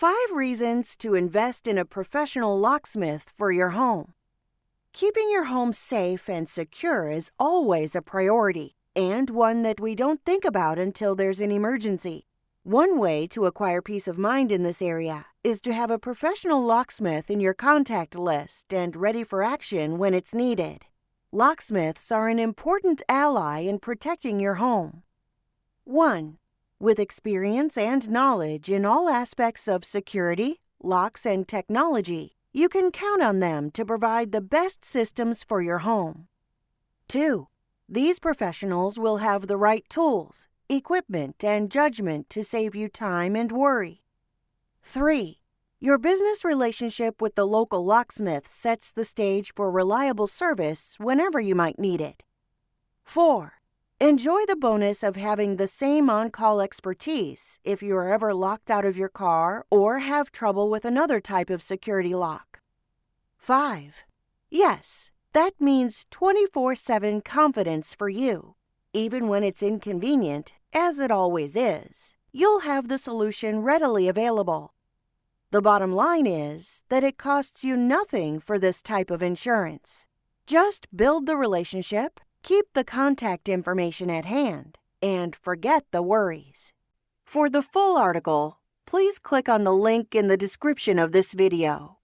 5 reasons to invest in a professional locksmith for your home. Keeping your home safe and secure is always a priority, and one that we don't think about until there's an emergency. One way to acquire peace of mind in this area is to have a professional locksmith in your contact list and ready for action when it's needed. Locksmiths are an important ally in protecting your home. 1. With experience and knowledge in all aspects of security, locks, and technology, you can count on them to provide the best systems for your home. 2. These professionals will have the right tools, equipment, and judgment to save you time and worry. 3. Your business relationship with the local locksmith sets the stage for reliable service whenever you might need it. 4. Enjoy the bonus of having the same on-call expertise if you are ever locked out of your car or have trouble with another type of security lock. 5. Yes, that means 24/7 confidence for you. Even when it's inconvenient, as it always is, you'll have the solution readily available. The bottom line is that it costs you nothing for this type of insurance. Just build the relationship, keep the contact information at hand, and forget the worries. For the full article, please click on the link in the description of this video.